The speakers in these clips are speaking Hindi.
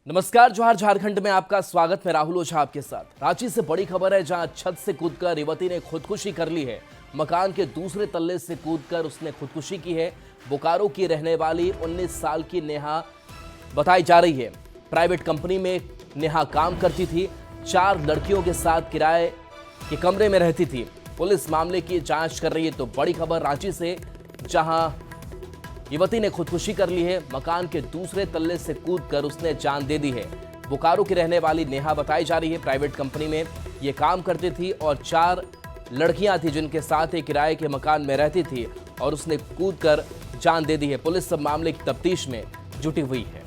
नमस्कार, जोहार झारखंड में आपका स्वागत। मैं राहुल ओझा आपके साथ। रांची से बड़ी खबर है, जहां छत से कूदकर युवती ने खुदकुशी कर ली है। मकान के दूसरे तल्ले से कूदकर उसने खुदकुशी की है। बोकारो की रहने वाली 19 साल की नेहा बताई जा रही है। प्राइवेट कंपनी में नेहा काम करती थी। 4 लड़कियों के साथ किराए के कमरे में रहती थी। पुलिस मामले की जांच कर रही है। तो बड़ी खबर रांची से, जहां युवती ने खुदकुशी कर ली है। मकान के दूसरे तल्ले से कूदकर उसने जान दे दी है। बोकारो की रहने वाली नेहा बताई जा रही है। प्राइवेट कंपनी में ये काम करती थी और 4 लड़कियां थी जिनके साथ एक किराए के मकान में रहती थी और उसने कूदकर जान दे दी है। पुलिस सब मामले की तफ्तीश में जुटी हुई है।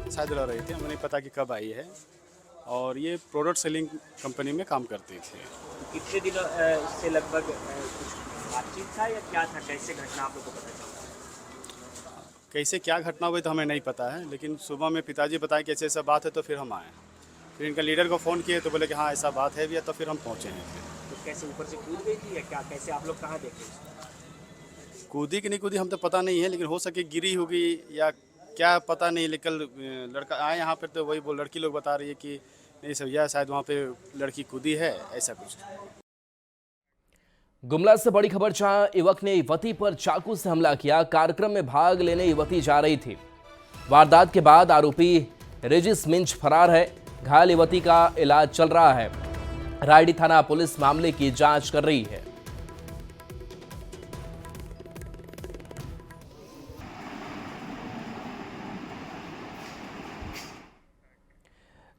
शायद रह रही थी, हमें नहीं पता कि कब आई है। और ये प्रोडक्ट सेलिंग कंपनी में काम करती थी। कितने दिनों से लगभग कुछ बातचीत था या क्या था, कैसे घटना आप लोगों को पता चला? कैसे क्या घटना हुई तो हमें नहीं पता है, लेकिन सुबह में पिताजी बताए कि ऐसे ऐसा बात है, तो फिर हम आए। फिर इनका लीडर को फ़ोन किए तो बोले कि हाँ ऐसा बात है भैया, तो फिर हम पहुँचे हैं। तो कैसे ऊपर से कूद गई थी या क्या, कैसे आप लोग कहाँ देखे? कूदी कि नहीं कूदी हम तो पता नहीं है, लेकिन हो सके गिरी होगी या क्या पता नहीं। लेकिन लड़का आए यहाँ पर तो वही वो लड़की लोग बता रही है कि नहीं सर यह शायद वहाँ पे लड़की कूदी है, ऐसा कुछ। गुमला से बड़ी खबर, जहां युवक ने युवती पर चाकू से हमला किया। कार्यक्रम में भाग लेने युवती जा रही थी। वारदात के बाद आरोपी रेजिस मिंच फरार है। घायल युवती का इलाज चल रहा है। रायडी थाना पुलिस मामले की जांच कर रही है।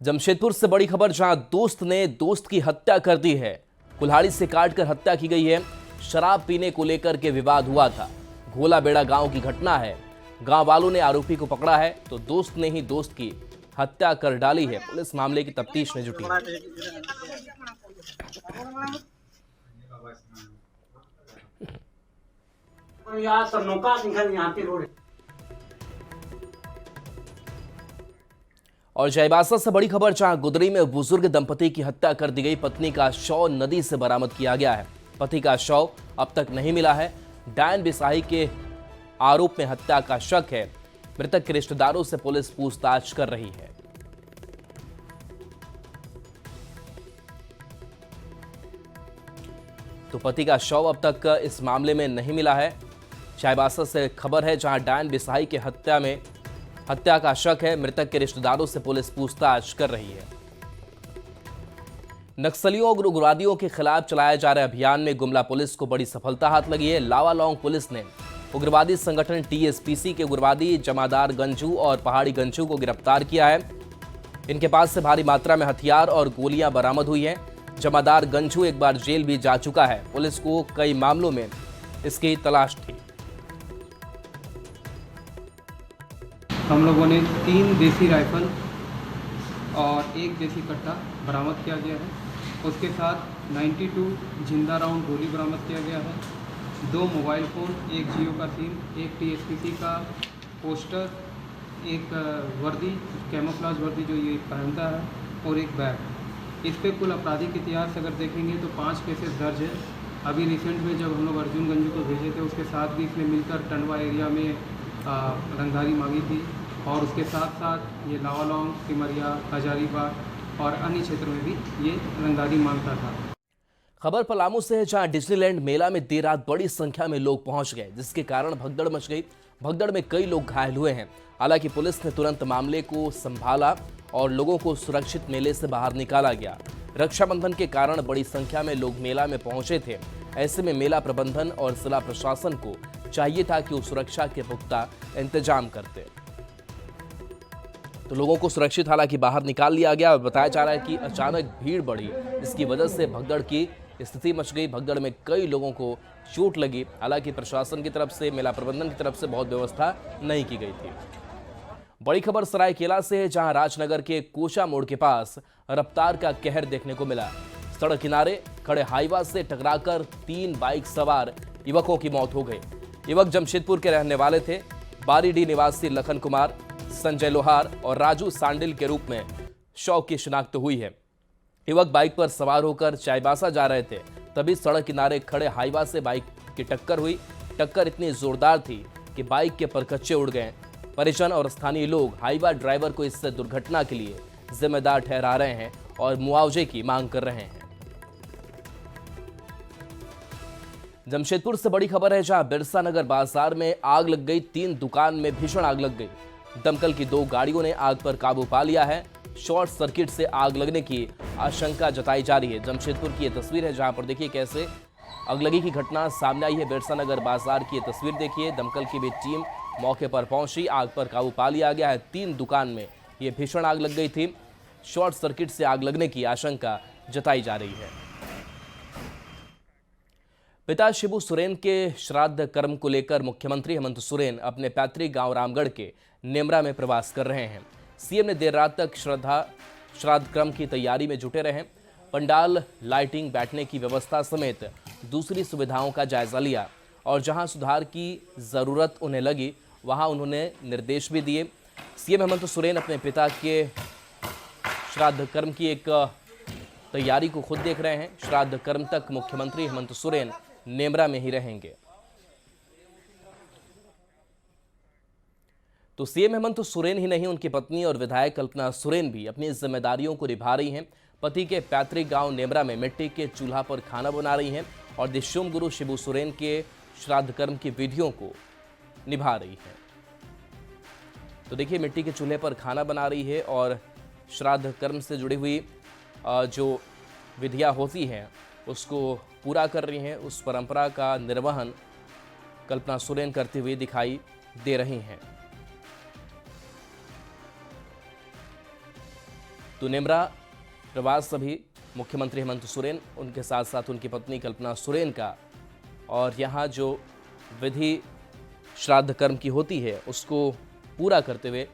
जमशेदपुर से बड़ी खबर, जहां दोस्त ने दोस्त की हत्या कर दी है। कुल्हाड़ी से काटकर हत्या की गई है। शराब पीने को लेकर के विवाद हुआ था। घोला बेड़ा गांव की घटना है। गांव वालों ने आरोपी को पकड़ा है, तो दोस्त ने ही दोस्त की हत्या कर डाली है। पुलिस मामले की तफ्तीश में जुटी है। और चाईबासा से बड़ी खबर, जहां गुदरी में बुजुर्ग दंपति की हत्या कर दी गई। पत्नी का शव नदी से बरामद किया गया है। पति का शव अब तक नहीं मिला है। डायन बिसाही के आरोप में हत्या का शक है। मृतक के रिश्तेदारों से पुलिस पूछताछ कर रही है। तो पति का शव अब तक इस मामले में नहीं मिला है। चाईबासा से खबर है, जहां डायन बिसाही के हत्या का शक है। मृतक के रिश्तेदारों से पुलिस पूछताछ कर रही है। नक्सलियों और उग्रवादियों के खिलाफ चलाए जा रहे अभियान में गुमला पुलिस को बड़ी सफलता हाथ लगी है। लावालौंग पुलिस ने उग्रवादी संगठन टीएसपीसी के उग्रवादी जमादार गंजू और पहाड़ी गंजू को गिरफ्तार किया है। इनके पास से भारी मात्रा में हथियार और गोलियां बरामद हुई हैं। जमादार गंजू एक बार जेल भी जा चुका है। पुलिस को कई मामलों में इसकी तलाश थी। हम लोगों ने 3 देसी राइफल और 1 देसी कट्टा बरामद किया गया है। उसके साथ 92 जिंदा राउंड गोली बरामद किया गया है। 2 मोबाइल फ़ोन, 1 जियो का सिम, 1 टीएसपीसी का पोस्टर, 1 वर्दी, कैमोफ्लेज वर्दी जो ये पहनता है, और 1 बैग। इस पे कुल आपराधिक इतिहास अगर देखेंगे तो 5 केसेस दर्ज है। अभी रिसेंट में जब हम लोग अर्जुन गंजू को भेजे थे, उसके साथ भी इसने मिलकर टंडवा एरिया में रंगदारी मांगी थी। और उसके साथ साथ ये लावालौंग, सिमरिया, हजारीबाग और अन्य क्षेत्र में भी ये रंगदारी मांगता था। खबर पलामू से है, जहां डिज्नीलैंड मेला में देर रात बड़ी संख्या में लोग पहुंच गए, जिसके कारण भगदड़ मच गई। भगदड़ में कई लोग घायल हुए हैं। हालांकि पुलिस ने तुरंत मामले को संभाला और लोगों को सुरक्षित मेले से बाहर निकाला गया। रक्षाबंधन के कारण बड़ी संख्या में लोग मेला में पहुंचे थे। ऐसे में मेला प्रबंधन और जिला प्रशासन को चाहिए था कि वो सुरक्षा के पुख्ता इंतजाम करते। तो लोगों को सुरक्षित हालांकि बाहर निकाल लिया गया। और बताया जा रहा है कि अचानक भीड़ बढ़ी, जिसकी वजह से भगदड़ की स्थिति मच गई। भगदड़ में कई लोगों को चोट लगी। हालांकि प्रशासन की तरफ से, मेला प्रबंधन की तरफ से बहुत व्यवस्था नहीं की गई थी। बड़ी खबर सरायकेला से है, जहां राजनगर के कोचा मोड़ के पास रफ्तार का कहर देखने को मिला। सड़क किनारे खड़े हाईवा से टकराकर 3 बाइक सवार युवकों की मौत हो गई। युवक जमशेदपुर के रहने वाले थे। बारीडीह निवासी लखन कुमार, संजय लोहार और राजू सांडिल के रूप में शव की शिनाख्त हुई है। युवक बाइक पर सवार होकर चाईबासा जा रहे थे, तभी सड़क किनारे खड़े हाईवा से बाइक की टक्कर हुई। टक्कर इतनी जोरदार थी कि बाइक के परखच्चे उड़ गए। परिजन और स्थानीय लोग हाईवा ड्राइवर को इस दुर्घटना के लिए जिम्मेदार ठहरा रहे हैं और मुआवजे की मांग कर रहे हैं। जमशेदपुर से बड़ी खबर है, जहां बिरसा नगर बाजार में आग लग गई। 3 दुकान में भीषण आग लग गई। दमकल की 2 गाड़ियों ने आग पर काबू पा लिया है। शॉर्ट सर्किट से आग लगने की आशंका जताई जा रही है। जमशेदपुर की यह तस्वीर है, जहां पर देखिए कैसे अगलगी की घटना सामने आई है। बिरसा नगर बाजार की यह तस्वीर देखिए। दमकल की भी टीम मौके पर पहुंची, आग पर काबू पा लिया गया है। 3 दुकान में ये भीषण आग लग गई थी। शॉर्ट सर्किट से आग लगने की आशंका जताई जा रही है। पिता शिबू सोरेन के श्राद्ध कर्म को लेकर मुख्यमंत्री हेमंत सोरेन अपने पैतृक गांव रामगढ़ के नेमरा में प्रवास कर रहे हैं। सीएम ने देर रात तक श्राद्ध क्रम की तैयारी में जुटे रहे। पंडाल, लाइटिंग, बैठने की व्यवस्था समेत दूसरी सुविधाओं का जायजा लिया और जहां सुधार की जरूरत उन्हें लगी वहां उन्होंने निर्देश भी दिए। सीएम हेमंत सोरेन अपने पिता के श्राद्ध कर्म की एक तैयारी को खुद देख रहे हैं। श्राद्ध कर्म तक मुख्यमंत्री हेमंत सोरेन नेमरा में ही रहेंगे। तो सीएम हेमंत सोरेन ही नहीं, उनकी पत्नी और विधायक कल्पना सोरेन भी अपनी जिम्मेदारियों को निभा रही हैं। पति के पैतृक गांव नेमरा में मिट्टी के चूल्हा पर खाना बना रही हैं और दिशोम गुरु शिबू सोरेन के श्राद्ध कर्म की विधियों को निभा रही हैं। तो देखिए मिट्टी के चूल्हे पर खाना बना रही है और श्राद्ध कर्म से जुड़ी हुई जो विधियां होती हैं उसको पूरा कर रही हैं। उस परंपरा का निर्वहन कल्पना सोरेन करती हुई दिखाई दे रही हैं। तो नेमरा प्रवास सभी मुख्यमंत्री हेमंत सोरेन, उनके साथ साथ उनकी पत्नी कल्पना सोरेन का, और यहाँ जो विधि श्राद्ध कर्म की होती है उसको पूरा करते हुए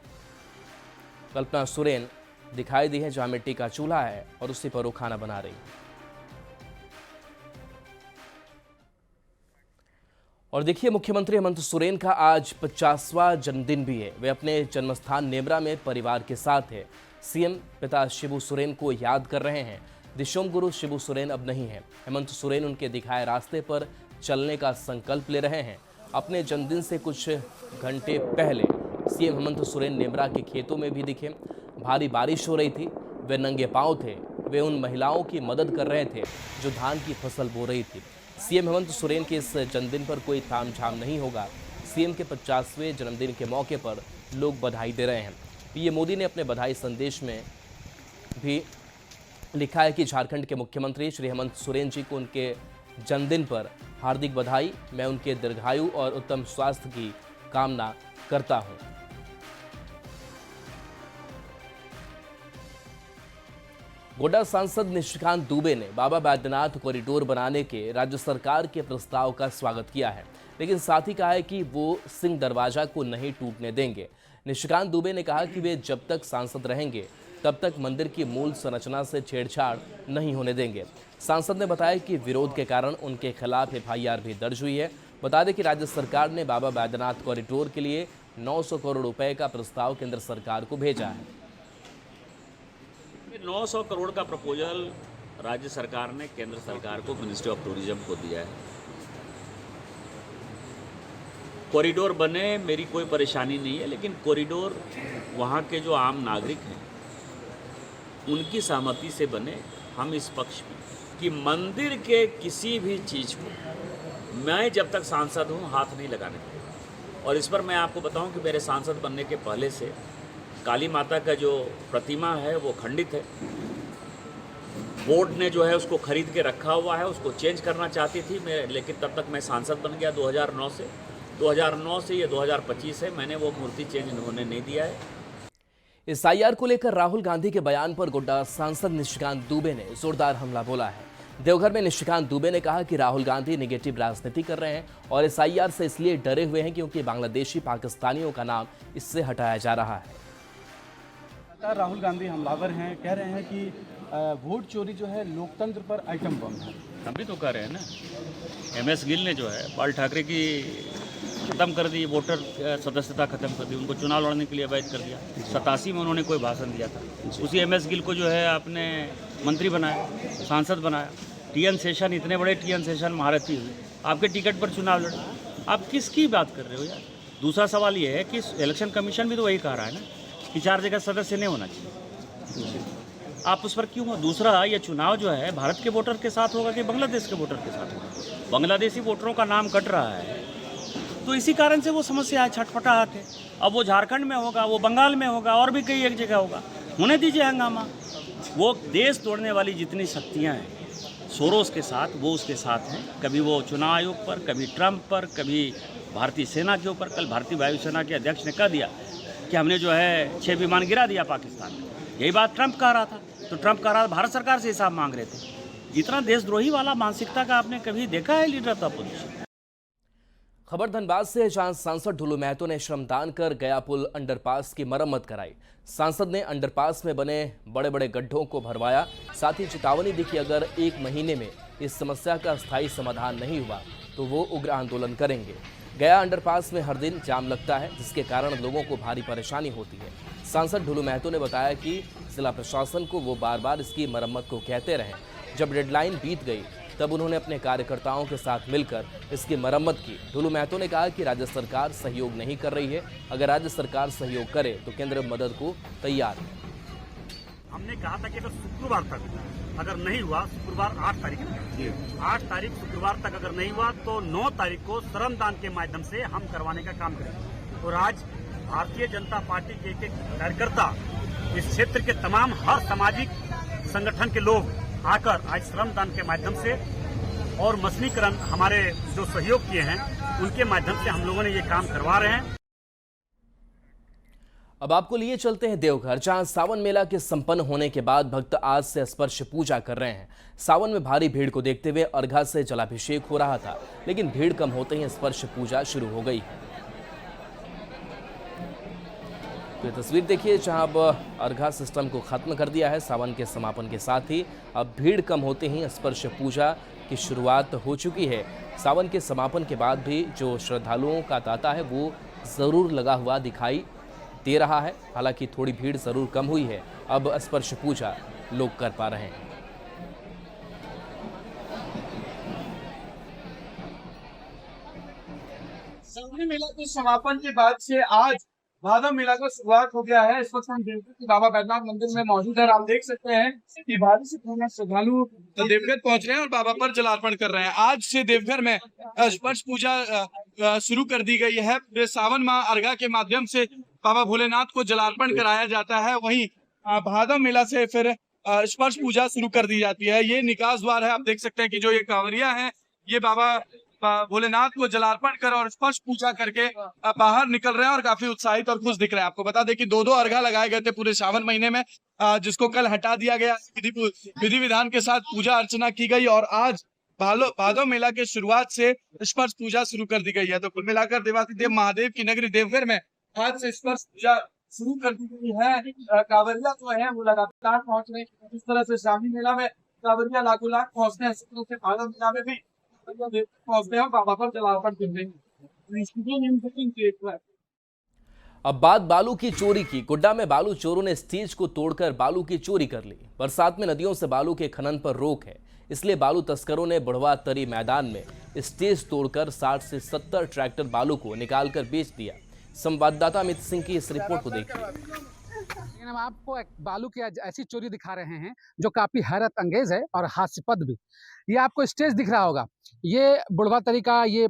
कल्पना सोरेन दिखाई दी है, जहाँ मिट्टी का चूल्हा है और उसी पर वो खाना बना रही है। और देखिए मुख्यमंत्री हेमंत सोरेन का आज 50वां जन्मदिन भी है। वे अपने जन्मस्थान नेमरा में परिवार के साथ है। सीएम पिता शिबू सोरेन को याद कर रहे हैं। दिशोम गुरु शिबू सोरेन अब नहीं है। हेमंत सोरेन उनके दिखाए रास्ते पर चलने का संकल्प ले रहे हैं। अपने जन्मदिन से कुछ घंटे पहले सीएम हेमंत सोरेन नेमरा के खेतों में भी दिखे। भारी बारिश हो रही थी, वे नंगे पांव थे। वे उन महिलाओं की मदद कर रहे थे जो धान की फसल बो रही थी। सीएम हेमंत सोरेन के इस जन्मदिन पर कोई तामझाम नहीं होगा। सीएम के 50वें जन्मदिन के मौके पर लोग बधाई दे रहे हैं। पीएम मोदी ने अपने बधाई संदेश में भी लिखा है कि झारखंड के मुख्यमंत्री श्री हेमंत सोरेन जी को उनके जन्मदिन पर हार्दिक बधाई। मैं उनके दीर्घायु और उत्तम स्वास्थ्य की कामना करता हूं। गोड्डा सांसद निशिकांत दुबे ने बाबा बैद्यनाथ कॉरिडोर बनाने के राज्य सरकार के प्रस्ताव का स्वागत किया है, लेकिन साथ ही कहा है कि वो सिंह दरवाजा को नहीं टूटने देंगे। निशिकांत दुबे ने कहा कि वे जब तक सांसद रहेंगे तब तक मंदिर की मूल संरचना से छेड़छाड़ नहीं होने देंगे। सांसद ने बताया कि विरोध के कारण उनके खिलाफ FIR भी दर्ज हुई है। बता दें कि राज्य सरकार ने बाबा बैद्यनाथ कॉरिडोर के लिए 900 करोड़ रुपए का प्रस्ताव केंद्र सरकार को भेजा है। 900 करोड़ का प्रपोजल राज्य सरकार ने केंद्र सरकार को मिनिस्ट्री ऑफ टूरिज्म को दिया है। कॉरिडोर बने, मेरी कोई परेशानी नहीं है, लेकिन कॉरिडोर वहाँ के जो आम नागरिक हैं उनकी सहमति से बने। हम इस पक्ष में कि मंदिर के किसी भी चीज़ को मैं जब तक सांसद हूँ हाथ नहीं लगाने दूँगा। और इस पर मैं आपको बताऊँ कि मेरे सांसद बनने के पहले से काली माता का जो प्रतिमा है वो खंडित है। बोर्ड ने जो है उसको खरीद के रखा हुआ है, उसको चेंज करना चाहती थी मैं, लेकिन तब तक मैं सांसद बन गया 2009 से। 2009 से ये 2025 है, मैंने वो मूर्ति चेंज होने नहीं दिया है। इस IR को लेकर राहुल गांधी के बयान पर गोड्डा सांसद निशिकांत दुबे ने जोरदार हमला बोला है। देवघर में निशिकांत दुबे ने कहा कि राहुल गांधी नेगेटिव राजनीति कर रहे हैं और इस IR से इसलिए डरे हुए हैं क्योंकि बांग्लादेशी पाकिस्तानियों का नाम इससे हटाया जा रहा है। राहुल गांधी हमलावर हैं, कह रहे हैं कि वोट चोरी जो है लोकतंत्र पर आइटम बम है। हम भी तो कह रहे हैं ना, MS गिल ने जो है बाल ठाकरे की ख़त्म कर दी, वोटर सदस्यता ख़त्म कर दी, उनको चुनाव लड़ने के लिए अवैध कर दिया। 87 में उन्होंने कोई भाषण दिया था, उसी MS गिल को जो है आपने मंत्री बनाया, सांसद बनाया। TN सेशन, इतने बड़े TN सेशन महारथी हुए, आपके टिकट पर चुनाव लड़े। आप किसकी बात कर रहे हो यार? दूसरा सवाल ये है कि इलेक्शन कमीशन भी तो वही कह रहा है ना कि 4 जगह सदस्य नहीं होना चाहिए। आप उस पर क्यों हो? दूसरा, ये चुनाव जो है भारत के वोटर के साथ होगा कि बांग्लादेश के वोटर के साथ होगा? बांग्लादेशी वोटरों का नाम कट रहा है, तो इसी कारण से वो समस्या है, छटपटाहट है। अब वो झारखंड में होगा, वो बंगाल में होगा, और भी कई एक जगह होगा, होने दीजिए हंगामा। वो देश तोड़ने वाली जितनी शक्तियाँ हैं सोरोस के साथ, वो उसके साथ हैं। कभी वो चुनाव आयोग पर, कभी ट्रंप पर, कभी भारतीय सेना के ऊपर। कल भारतीय वायुसेना के अध्यक्ष ने कह दिया कि हमने जो है 6 विमान गिरा दिया पाकिस्तान में। यही बात ट्रंप कह रहा था, तो ट्रंप कह रहा था भारत सरकार से हिसाब मांग रहे थे। इतना देशद्रोही वाला मानसिकता का आपने कभी देखा है लीडर ऑफ अपोजिशन? खबर धनबाद से है, जहां सांसद ढुलू महतो ने श्रमदान कर गया पुल अंडरपास की मरम्मत कराई। सांसद ने अंडरपास में बने बड़े बड़े गड्ढों को भरवाया। साथ ही चेतावनी दी कि अगर 1 महीने में इस समस्या का स्थायी समाधान नहीं हुआ तो वो उग्र आंदोलन करेंगे। गया अंडरपास में हर दिन जाम लगता है, जिसके कारण लोगों को भारी परेशानी होती है। सांसद ढुलू महतो ने बताया कि जिला प्रशासन को वो बार बार इसकी मरम्मत को कहते रहे। जब डेडलाइन बीत गई तब उन्होंने अपने कार्यकर्ताओं के साथ मिलकर इसकी मरम्मत की। ढुलू महतो ने कहा कि राज्य सरकार सहयोग नहीं कर रही है। अगर राज्य सरकार सहयोग करे तो केंद्र मदद को तैयार है। हमने कहा था कि अगर शुक्रवार तक अगर नहीं हुआ, शुक्रवार 8 तारीख है, 8 तारीख शुक्रवार तक अगर नहीं हुआ तो 9 तारीख को श्रमदान के माध्यम से हम करवाने का काम करेंगे। और आज भारतीय जनता पार्टी के एक कार्यकर्ता, इस क्षेत्र के तमाम हर सामाजिक संगठन के लोग आकर आज श्रमदान के माध्यम से और मशीनीकरण हमारे जो सहयोग किए हैं उनके माध्यम से हम लोगों ने ये काम करवा रहे हैं। अब आपको लिए चलते हैं देवघर, जहां सावन मेला के संपन्न होने के बाद भक्त आज से स्पर्श पूजा कर रहे हैं। सावन में भारी भीड़ को देखते हुए अर्घा से जलाभिषेक हो रहा था, लेकिन भीड़ कम होते ही स्पर्श पूजा शुरू हो गई है। तो ये तस्वीर देखिए, जहां अब अर्घा सिस्टम को खत्म कर दिया है। सावन के समापन के साथ ही अब भीड़ कम होते ही स्पर्श पूजा की शुरुआत हो चुकी है। सावन के समापन के बाद भी जो श्रद्धालुओं का तांता है वो ज़रूर लगा हुआ दिखाई दे रहा है। हालांकि थोड़ी भीड़ ज़रूर कम हुई है। अब स्पर्श पूजा लोग कर पा रहे हैं। सावन मेला के समापन के बाद से आज भादव मेला का शुरुआत हो गया है। इस वक्त हम देवघर के बाबा बैद्यनाथ मंदिर में मौजूद है। आप देख सकते हैं कि भारी से पूर्ण श्रद्धालु देवघर पहुंच रहे हैं और बाबा पर जलार्पण कर रहे हैं। आज से देवघर में स्पर्श पूजा शुरू कर दी गई है। सावन माह अर्घा के माध्यम से बाबा भोलेनाथ को जलार्पण कराया जाता है। वहीं भादव मेला से फिर स्पर्श पूजा शुरू कर दी जाती है। ये निकास द्वार है। आप देख सकते हैं कि जो ये कांवरिया है ये बाबा भोलेनाथ को जलार्पण कर और स्पर्श पूजा करके बाहर निकल रहे हैं और काफी उत्साहित और खुश दिख रहे हैं। आपको बता दें कि 2-2 अर्घा लगाए गए थे पूरे सावन महीने में, जिसको कल हटा दिया गया। विधि विधान के साथ पूजा अर्चना की गई और आज भादव मेला के शुरुआत से स्पर्श पूजा शुरू कर दी गई है। तो कुल मिलाकर देवाधिदेव महादेव की नगरी देवघर में आज से स्पर्श पूजा शुरू कर दी गई है। कांवरिया जो है वो लगातार पहुंच रहे हैं। इस तरह से शाही मेला में कांवरिया लाखों लाख पहुंचते हैं, इस तरह से भादव मेला में भी पहुंचते हैं बाबा पर जलार्पण करते हैं। अब बात बालू की चोरी की। गोड्डा में बालू चोरों ने स्टेज को तोड़कर बालू की चोरी कर ली। बरसात में नदियों से बालू के खनन पर रोक है, इसलिए बालू तस्करों ने बुढ़वा तरी मैदान में स्टेज तोड़कर 60 से 70 ट्रैक्टर बालू को निकालकर बेच दिया। संवाददाता अमित सिंह की इस रिपोर्ट को देखिए। लेकिन हम आपको एक बालू की ऐसी चोरी दिखा रहे हैं जो काफी हैरत अंगेज है और हास्यास्पद भी। ये आपको स्टेज दिख रहा होगा, ये बुढ़वा तरी का ये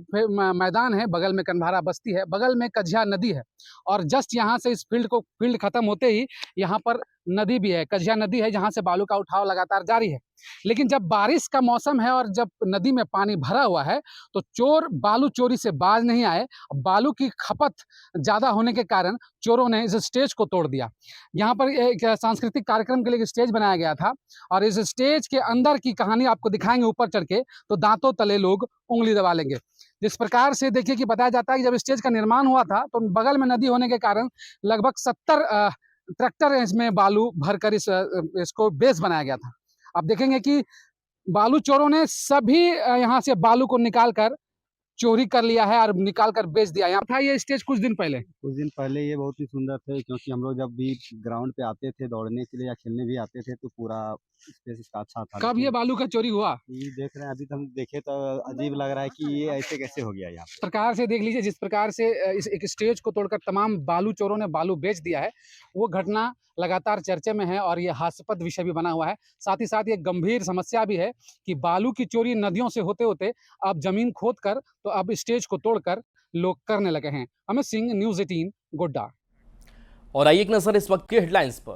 मैदान है, बगल में कन्भारा बस्ती है, बगल में कझिया नदी है और जस्ट यहाँ से इस फील्ड खत्म होते ही यहाँ पर नदी भी है, कझिया नदी है, जहाँ से बालू का उठाव लगातार जारी है। लेकिन जब बारिश का मौसम है और जब नदी में पानी भरा हुआ है तो चोर बालू चोरी से बाज नहीं आए। बालू की खपत ज़्यादा होने के कारण चोरों ने इस स्टेज को तोड़ दिया। यहाँ पर एक सांस्कृतिक कार्यक्रम के लिए स्टेज बनाया गया था और इस स्टेज के अंदर की कहानी आपको दिखाएंगे ऊपर चढ़ के, तो दांतों तले लोग उंगली दबा लेंगे। जिस प्रकार से देखिए कि बताया जाता है कि जब स्टेज का निर्माण हुआ था तो बगल में नदी होने के कारण लगभग 70 ट्रैक्टर इसमें बालू भरकर इसको बेस बनाया गया था। आप देखेंगे कि बालू चोरों ने सभी यहाँ से बालू को निकालकर चोरी कर लिया है और निकाल कर बेच दिया। यहाँ था ये स्टेज कुछ दिन पहले। कुछ दिन पहले ये बहुत ही सुंदर थे, क्योंकि हम लोग जब भी ग्राउंड पे आते थे दौड़ने के लिए या खेलने भी आते थे तो पूरा स्पेस इसका अच्छा था। कब ये बालू का चोरी हुआ? ये देख रहे हैं, अभी तो हम देखे तो अजीब लग रहा है कि ये ऐसे कैसे हो गया यहाँ पे। इस प्रकार से देख लीजिए, जिस प्रकार से इस एक स्टेज को तोड़कर तमाम बालू चोरों ने बालू बेच दिया है, वो घटना लगातार चर्चे में है और ये हास्यास्पद विषय भी बना हुआ है। साथ ही साथ ये गंभीर समस्या भी है कि बालू की चोरी नदियों से होते होते अब जमीन खोद कर तो अब स्टेज को तोड़कर लोग करने लगे हैं। अमित सिंह, न्यूज़ 18 गोड्डा। और आइए एक नजर इस वक्त की हेडलाइंस पर।